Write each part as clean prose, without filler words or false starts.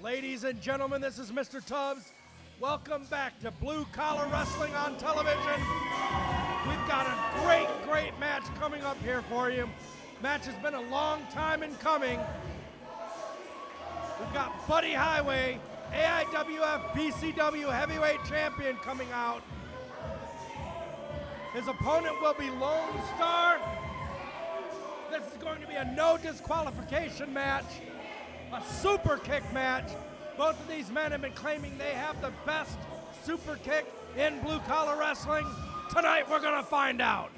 Ladies and gentlemen, this is Mr. Tubbs. Welcome back to Blue Collar Wrestling on television. We've got a great match coming up here for you. Match has been a long time in coming. We've got Buddy Highway, AIWF BCW Heavyweight Champion, coming out. His opponent will be Lonestar. This is going to be a no disqualification match, a super kick match. Both of these men have been claiming they have the best super kick in blue collar wrestling. Tonight we're gonna find out.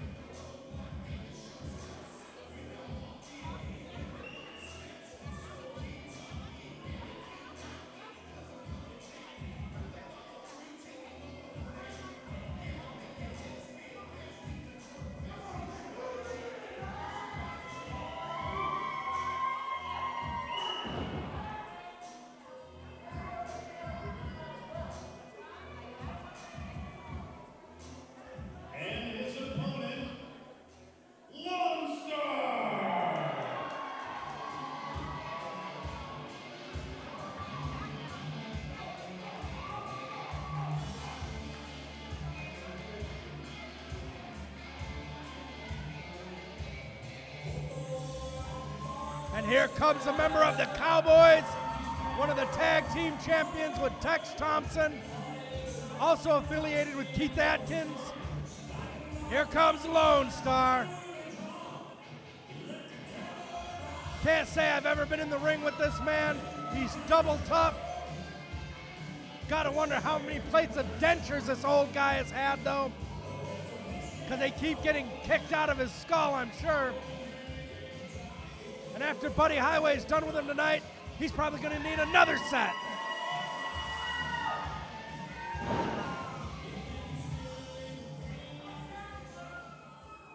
And here comes a member of the Cowboys, one of the tag team champions with Tex Thompson, also affiliated with Keith Atkins. Here comes Lonestar. Can't say I've ever been in the ring with this man. He's double tough. Gotta wonder how many plates of dentures this old guy has had, though, because they keep getting kicked out of his skull, I'm sure. And after Buddy Highway's done with him tonight, he's probably going to need another set.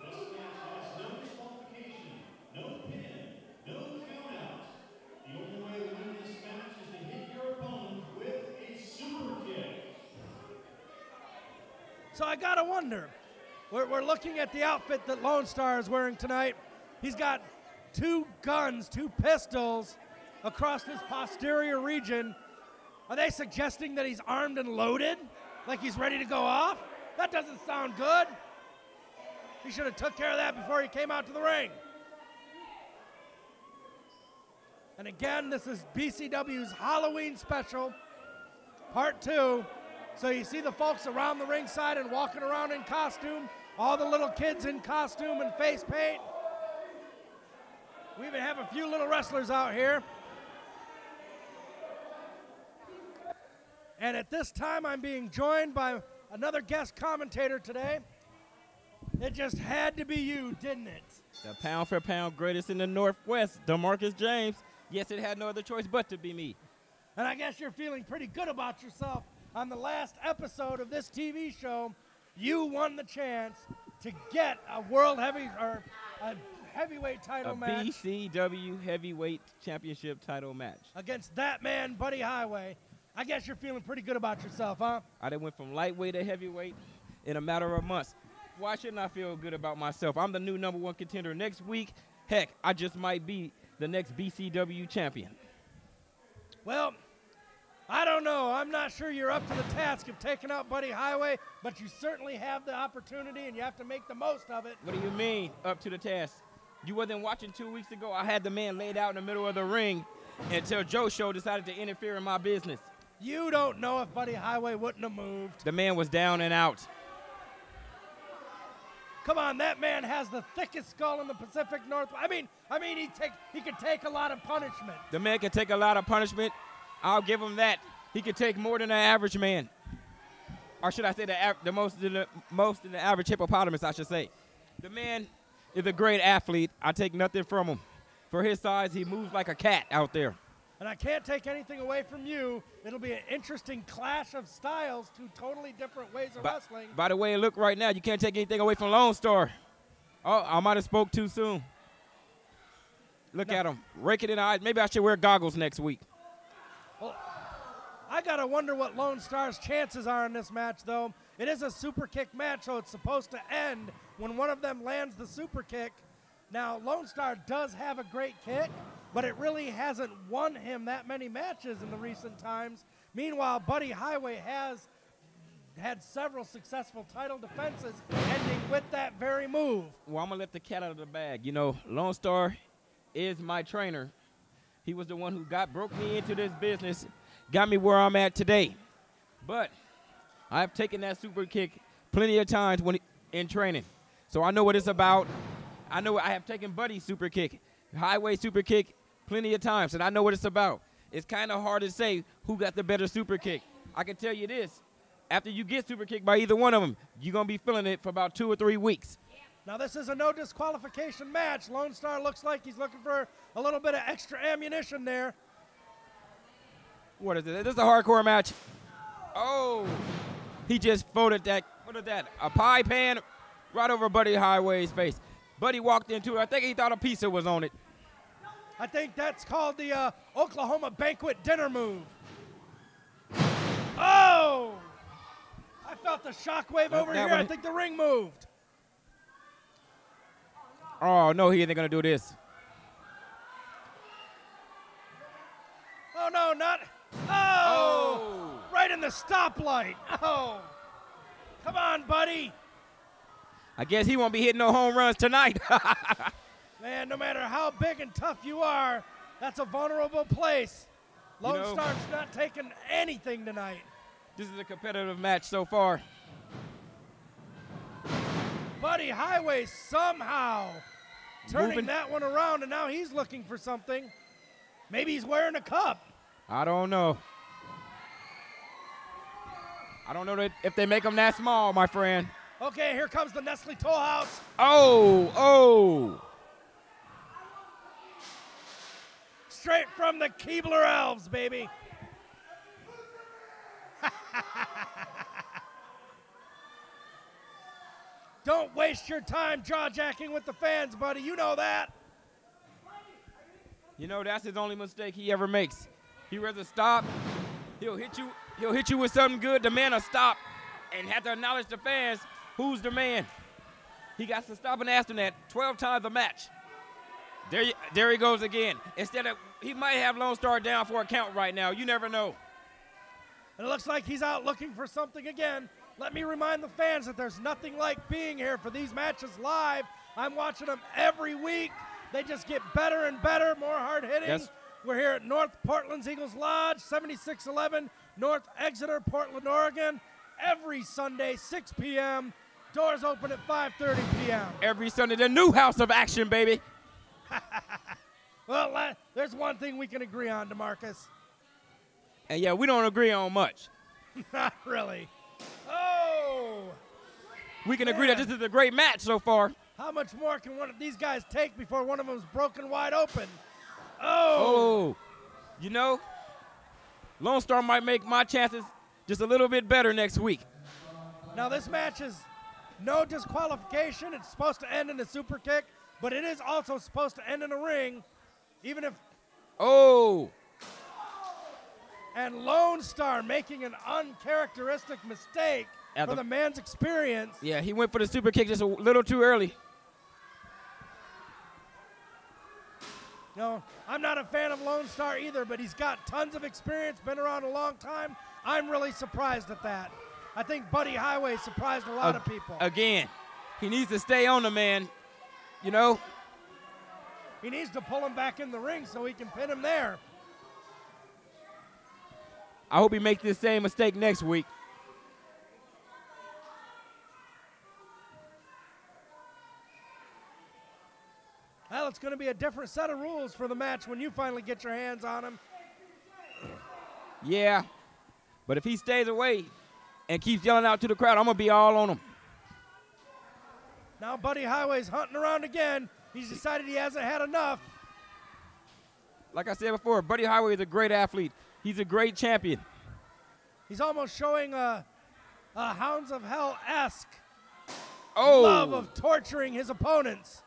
This match has no disqualification, no pin, no countout. The only way to win this match is to hit your opponent with a super kick. So I got to wonder, we're looking at the outfit that Lonestar is wearing tonight. He's got two guns, two pistols across his posterior region. Are they suggesting that he's armed and loaded? Like he's ready to go off? That doesn't sound good. He should have took care of that before he came out to the ring. And again, this is BCW's Halloween special, part 2. So you see the folks around the ringside and walking around in costume, all the little kids in costume and face paint. We even have a few little wrestlers out here. And at this time, I'm being joined by another guest commentator today. It just had to be you, didn't it? The pound for pound greatest in the Northwest, DeMarcus James. Yes, it had no other choice but to be me. And I guess you're feeling pretty good about yourself. On the last episode of this TV show, you won the chance to get a heavyweight title match. A BCW heavyweight championship title match. Against that man, Buddy Highway. I guess you're feeling pretty good about yourself, huh? I done went from lightweight to heavyweight in a matter of months. Why shouldn't I feel good about myself? I'm the new #1 contender next week. Heck, I just might be the next BCW champion. Well, I don't know. I'm not sure you're up to the task of taking out Buddy Highway, but you certainly have the opportunity, and you have to make the most of it. What do you mean, up to the task? You wasn't watching 2 weeks ago. I had the man laid out in the middle of the ring until Joe Show decided to interfere in my business. You don't know if Buddy Highway wouldn't have moved. The man was down and out. Come on, that man has the thickest skull in the Pacific Northwest. I mean, he could take a lot of punishment. The man can take a lot of punishment. I'll give him that. He could take more than an average man. Or should I say the most than the average hippopotamus, I should say. The man is a great athlete. I take nothing from him. For his size, he moves like a cat out there. And I can't take anything away from you. It'll be an interesting clash of styles, two totally different ways of wrestling. By the way it look right now, you can't take anything away from Lonestar. Oh, I might have spoke too soon. Look at him, raking in the eyes. Maybe I should wear goggles next week. Well, I got to wonder what Lonestar's chances are in this match, though. It is a super kick match, so it's supposed to end when one of them lands the super kick. Now, Lonestar does have a great kick, but it really hasn't won him that many matches in the recent times. Meanwhile, Buddy Highway has had several successful title defenses ending with that very move. Well, I'm going to let the cat out of the bag. You know, Lonestar is my trainer. He was the one who broke me into this business, got me where I'm at today. But I've taken that super kick plenty of times in training. So I know what it's about. I know I have taken Buddy's super kick, Highway super kick, plenty of times, and I know what it's about. It's kind of hard to say who got the better super kick. I can tell you this. After you get super kicked by either one of them, you're going to be feeling it for about 2 or 3 weeks. Now, this is a no disqualification match. Lonestar looks like he's looking for a little bit of extra ammunition there. What is it? This is a hardcore match. Oh, he just folded that. What is that? A pie pan right over Buddy Highway's face. Buddy walked into it. I think he thought a pizza was on it. I think that's called the Oklahoma banquet dinner move. Oh! I felt the shockwave over here. I think the ring moved. Oh, no, he isn't going to do this. Oh, no, not. Oh! Right in the stoplight. Oh! Come on, buddy. I guess he won't be hitting no home runs tonight. Man, no matter how big and tough you are, that's a vulnerable place. Lone Star's not taking anything tonight. This is a competitive match so far. Buddy Highway somehow turning that one around, and now he's looking for something. Maybe he's wearing a cup. I don't know. I don't know if they make them that small, my friend. Okay, here comes the Nestle Toll House. Oh. Straight from the Keebler Elves, baby. Don't waste your time jaw-jacking with the fans, buddy. You know that. You know, that's his only mistake he ever makes. He rather stop. He'll hit you with something good. The man will stop and have to acknowledge the fans who's the man. He got to stop and ask them that 12 times a match. There he goes again. Instead of, he might have Lonestar down for a count right now. You never know. And it looks like he's out looking for something again. Let me remind the fans that there's nothing like being here for these matches live. I'm watching them every week. They just get better and better, more hard-hitting. Yes. We're here at North Portland's Eagles Lodge, 7611 North Exeter, Portland, Oregon. Every Sunday, 6 p.m. Doors open at 5:30 p.m. Every Sunday, the new house of action, baby. Well, there's one thing we can agree on, DeMarcus. And yeah, we don't agree on much. Not really. Oh! We can agree that this is a great match so far. How much more can one of these guys take before one of them's broken wide open? Oh! You know, Lonestar might make my chances just a little bit better next week. Now, this match is no disqualification. It's supposed to end in a super kick, but it is also supposed to end in a ring, even if... Oh! And Lonestar making an uncharacteristic mistake for the man's experience. Yeah, he went for the super kick just a little too early. No, I'm not a fan of Lonestar either, but he's got tons of experience, been around a long time. I'm really surprised at that. I think Buddy Highway surprised a lot of people. Again, he needs to stay on the man, you know. He needs to pull him back in the ring so he can pin him there. I hope he makes this same mistake next week. Well, it's going to be a different set of rules for the match when you finally get your hands on him. Yeah, but if he stays away and keeps yelling out to the crowd, I'm going to be all on him. Now Buddy Highway's hunting around again. He's decided he hasn't had enough. Like I said before, Buddy Highway is a great athlete. He's a great champion. He's almost showing a Hounds of Hell-esque Oh. love of torturing his opponents.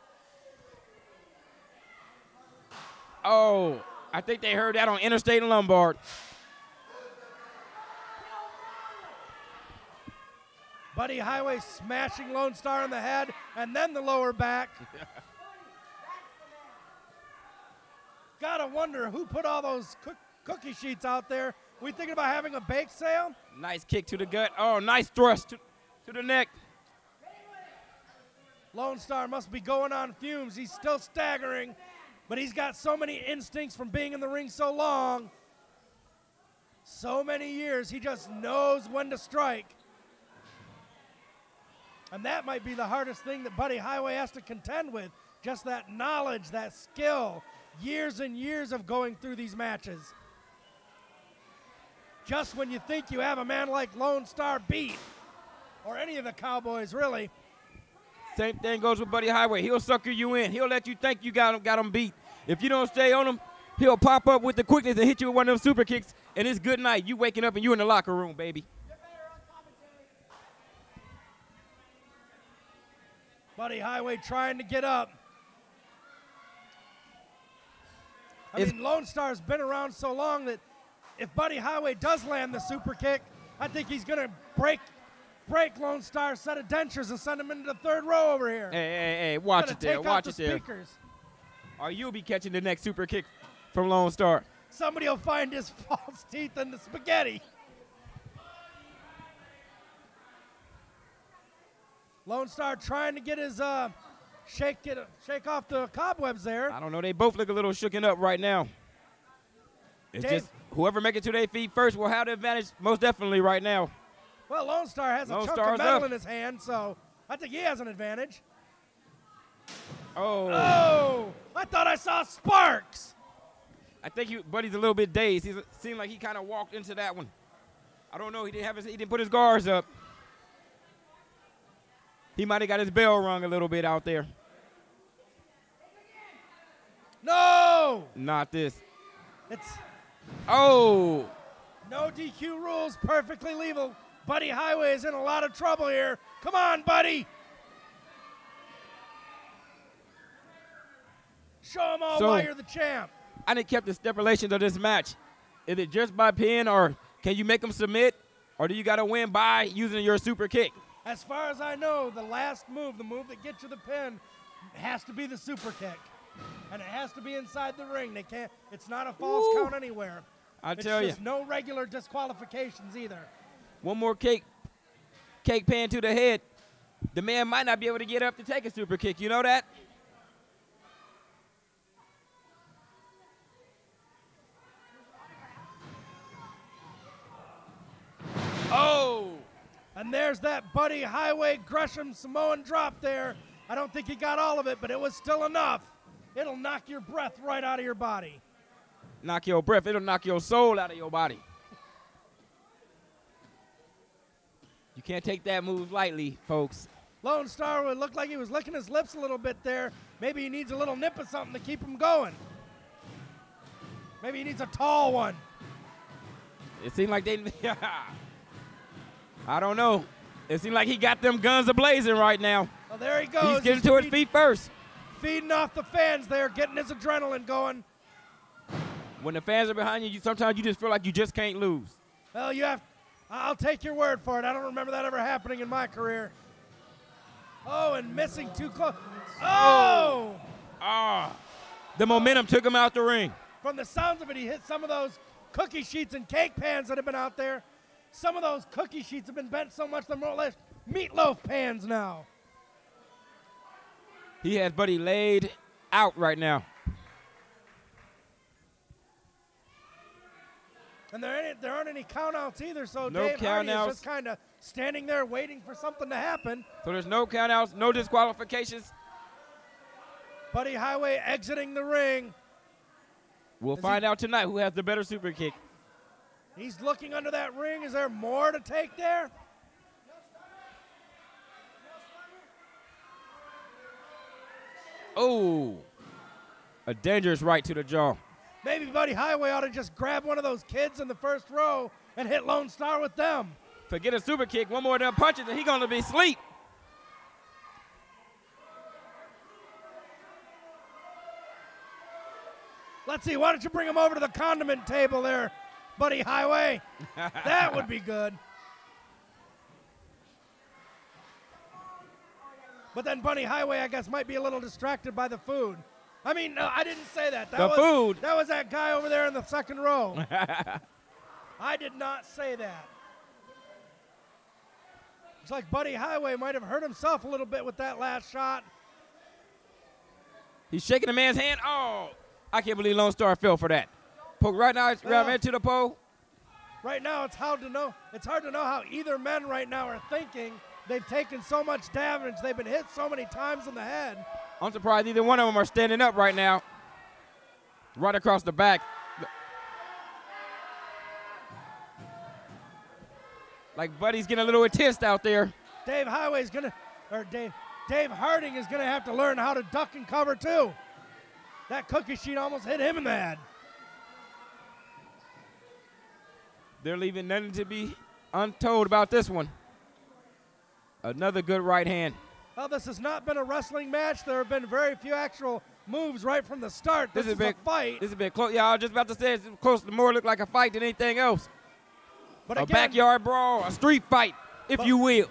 Oh, I think they heard that on Interstate and Lombard. Buddy Highway smashing Lonestar in the head and then the lower back. Gotta wonder who put all those cookie sheets out there. We thinking about having a bake sale? Nice kick to the gut. Oh, nice thrust to the neck. Lonestar must be going on fumes. He's still staggering, but he's got so many instincts from being in the ring so long. So many years, he just knows when to strike. And that might be the hardest thing that Buddy Highway has to contend with. Just that knowledge, that skill, years and years of going through these matches. Just when you think you have a man like Lonestar beat, or any of the Cowboys, really. Same thing goes with Buddy Highway. He'll sucker you in. He'll let you think you got him beat. If you don't stay on him, he'll pop up with the quickness and hit you with one of them super kicks, and it's good night. You waking up and you in the locker room, baby. Buddy Highway trying to get up. I mean, Lonestar's been around so long that if Buddy Highway does land the super kick, I think he's going to break Lonestar's set of dentures and send him into the third row over here. Hey, watch it there, watch it there. Or you'll be catching the next super kick from Lonestar. Somebody will find his false teeth in the spaghetti. Lonestar trying to get his shake off the cobwebs there. I don't know. They both look a little shooken up right now. It's just whoever make it to their feet first will have the advantage most definitely right now. Well, Lonestar has a chunk of metal in his hand, so I think he has an advantage. Oh, I thought I saw sparks. I think Buddy's a little bit dazed. He seemed like he kind of walked into that one. I don't know. He didn't put his guards up. He might have got his bell rung a little bit out there. No! Not this. No DQ rules, perfectly legal. Buddy Highway is in a lot of trouble here. Come on, Buddy. Show them all why you're the champ. I didn't keep the stipulations of this match. Is it just by pin, or can you make them submit, or do you got to win by using your super kick? As far as I know, the last move, the move that gets you the pin, has to be the super kick. And it has to be inside the ring. They can't. It's not a false count anywhere. I tell you. It's just no regular disqualifications either. One more cake pan to the head. The man might not be able to get up to take a super kick. You know that? Oh! And there's that Buddy Highway Gresham Samoan drop there. I don't think he got all of it, but it was still enough. It'll knock your breath right out of your body. Knock your breath. It'll knock your soul out of your body. You can't take that move lightly, folks. Lonestar would look like he was licking his lips a little bit there. Maybe he needs a little nip of something to keep him going. Maybe he needs a tall one. It seemed like they... I don't know. It seemed like he got them guns a-blazing right now. Well, there he goes. He's getting to his feet first. Feeding off the fans there, getting his adrenaline going. When the fans are behind you, sometimes you just feel like you just can't lose. Well, I'll take your word for it. I don't remember that ever happening in my career. Oh, and missing too close. Oh! The momentum took him out the ring. From the sounds of it, he hit some of those cookie sheets and cake pans that have been out there. Some of those cookie sheets have been bent so much they're more or less meatloaf pans now. He has Buddy laid out right now. And there aren't any countouts either, so no Dave Hardy is countouts. just kind of standing there waiting for something to happen. So there's no countouts, no disqualifications. Buddy Highway exiting the ring. We'll find out tonight who has the better super kick. He's looking under that ring. Is there more to take there? Oh, a dangerous right to the jaw. Maybe Buddy Highway ought to just grab one of those kids in the first row and hit Lonestar with them. Forget a super kick. One more of them punches and he's going to be asleep. Let's see. Why don't you bring him over to the condiment table there, Buddy Highway? That would be good. But then Buddy Highway, I guess, might be a little distracted by the food. I mean, no, I didn't say that. Food. That was that guy over there in the second row. I did not say that. It's like Buddy Highway might have hurt himself a little bit with that last shot. He's shaking the man's hand. Oh, I can't believe Lonestar fell for that. Poke right now, right into the pole. Right now, it's hard to know. It's hard to know how either men right now are thinking. They've taken so much damage. They've been hit so many times in the head. I'm surprised either one of them are standing up right now. Right across the back. Like Buddy's getting a little intense out there. Dave Harding is gonna have to learn how to duck and cover too. That cookie sheet almost hit him in the head. They're leaving nothing to be untold about this one. Another good right hand. Well, this has not been a wrestling match. There have been very few actual moves right from the start. This is a fight. This has been close. Yeah, I was just about to say it's close to more look like a fight than anything else. But a again, backyard brawl, a street fight, if you will.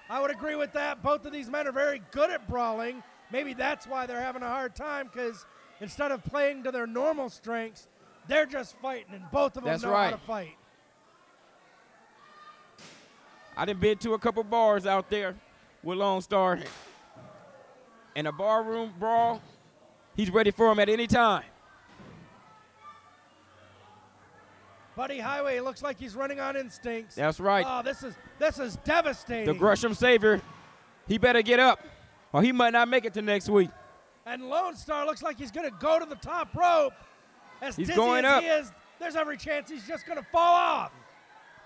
I would agree with that. Both of these men are very good at brawling. Maybe that's why they're having a hard time, because instead of playing to their normal strengths, they're just fighting, and both of them know how to fight. I done been to a couple bars out there with Lonestar. In a barroom brawl, he's ready for him at any time. Buddy Highway looks like he's running on instincts. That's right. Oh, this is devastating. The Gresham Savior, he better get up, or he might not make it to next week. And Lonestar looks like he's going to go to the top rope. As he's dizzy going as up. He is, there's every chance he's just going to fall off.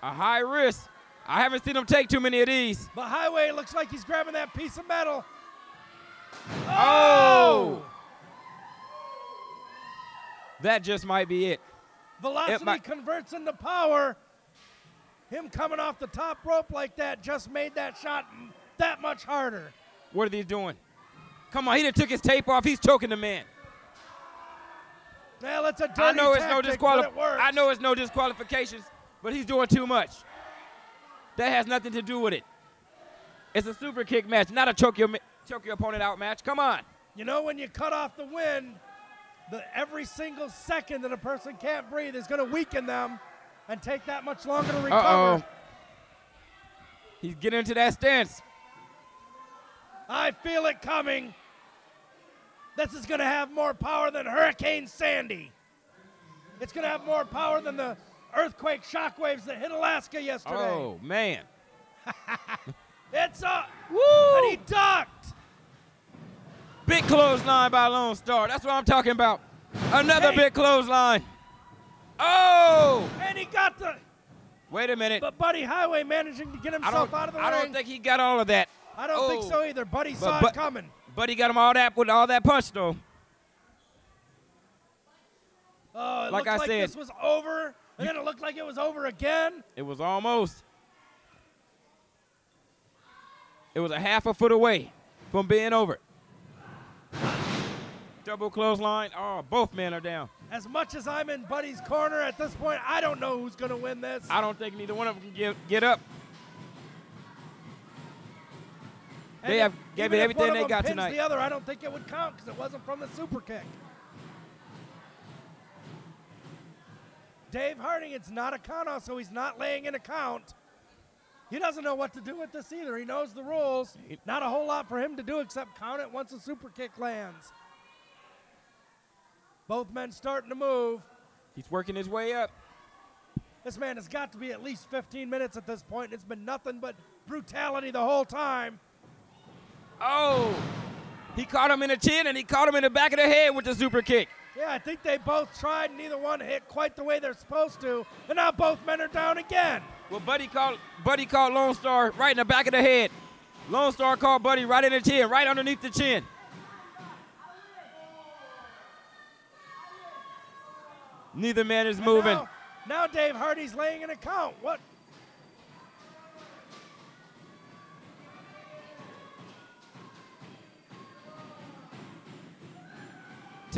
A high risk. I haven't seen him take too many of these. But Highway looks like he's grabbing that piece of metal. Oh! That just might be it. Velocity converts into power. Him coming off the top rope like that just made that shot that much harder. What are they doing? Come on, he done took his tape off. He's choking the man. Well, it's a dirty I know it's tactic, no but it works. I know it's no disqualifications, but he's doing too much. That has nothing to do with it. It's a super kick match, not a choke your opponent out match. Come on. You know, when you cut off the wind, every single second that a person can't breathe is going to weaken them and take that much longer to recover. He's getting into that stance. I feel it coming. This is going to have more power than Hurricane Sandy. It's going to have more power than the earthquake shockwaves that hit Alaska yesterday. Oh, man. It's up. Woo! And he ducked. Big clothesline by Lonestar. That's what I'm talking about. Another big clothesline. Oh! And he got the... Wait a minute. But Buddy Highway managing to get himself out of the ring. I don't think he got all of that. I don't think so either. Buddy saw it coming. Buddy got him all that with all that punch, though. Oh, it like looked I like said, this was over, and then it looked like it was over again. It was almost. It was a half a foot away from being over. Double clothesline. Oh, both men are down. As much as I'm in Buddy's corner at this point, I don't know who's going to win this. I don't think neither one of them can get up. They have gave it everything they got tonight. The other, I don't think it would count because it wasn't from the super kick. Dave Harding, it's not a count-out, so he's not laying in a count. He doesn't know what to do with this either. He knows the rules. Not a whole lot for him to do except count it once a super kick lands. Both men starting to move. He's working his way up. This man has got to be at least 15 minutes at this point. It's been nothing but brutality the whole time. Oh, he caught him in the chin and he caught him in the back of the head with the super kick. Yeah, I think they both tried, and neither one hit quite the way they're supposed to. And now both men are down again. Well, Buddy called Lonestar right in the back of the head. Lonestar called Buddy right in the chin, right underneath the chin. Neither man is moving. Now Dave Hardy's laying an account. What?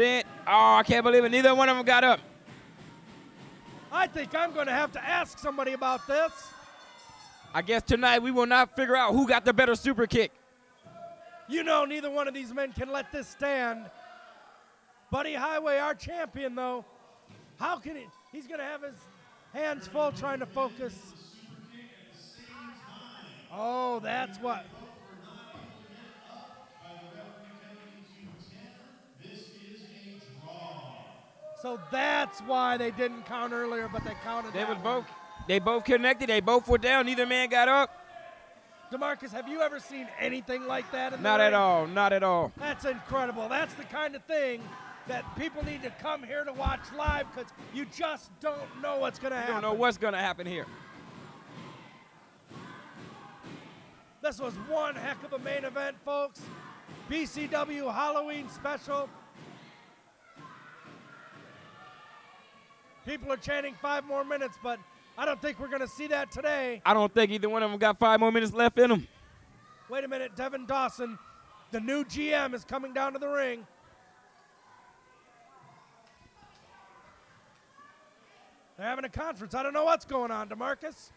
Oh, I can't believe it. Neither one of them got up. I think I'm going to have to ask somebody about this. I guess tonight we will not figure out who got the better super kick. You know neither one of these men can let this stand. Buddy Highway, our champion, though, how can he's going to have his hands full trying to focus. Oh, that's what. So that's why they didn't count earlier, but they counted that. They both connected. They both were down. Neither man got up. DeMarcus, have you ever seen anything like that in the Not ring? at all. Not at all. That's incredible. That's the kind of thing that people need to come here to watch live because you just don't know what's going to happen. You don't know what's going to happen here. This was one heck of a main event, folks. BCW Halloween special. People are chanting 5 more minutes, but I don't think we're going to see that today. I don't think either one of them got 5 more minutes left in them. Wait a minute, Devin Dawson, the new GM, is coming down to the ring. They're having a conference. I don't know what's going on, DeMarcus.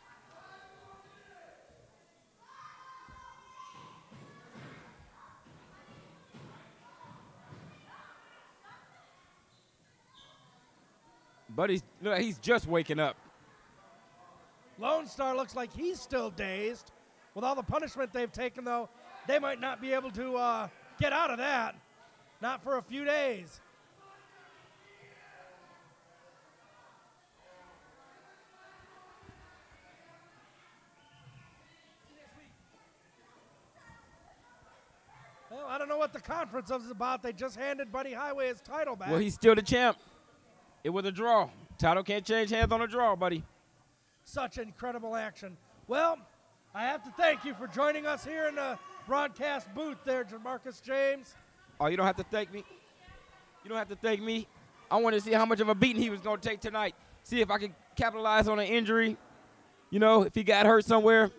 But he's just waking up. Lonestar looks like he's still dazed. With all the punishment they've taken, though, they might not be able to get out of that. Not for a few days. Well, I don't know what the conference is about. They just handed Buddy Highway his title back. Well, he's still the champ. It was a draw. Title can't change hands on a draw, buddy. Such incredible action. Well, I have to thank you for joining us here in the broadcast booth there, JaMarcus James. Oh, you don't have to thank me. You don't have to thank me. I wanted to see how much of a beating he was going to take tonight. See if I could capitalize on an injury. You know, if he got hurt somewhere,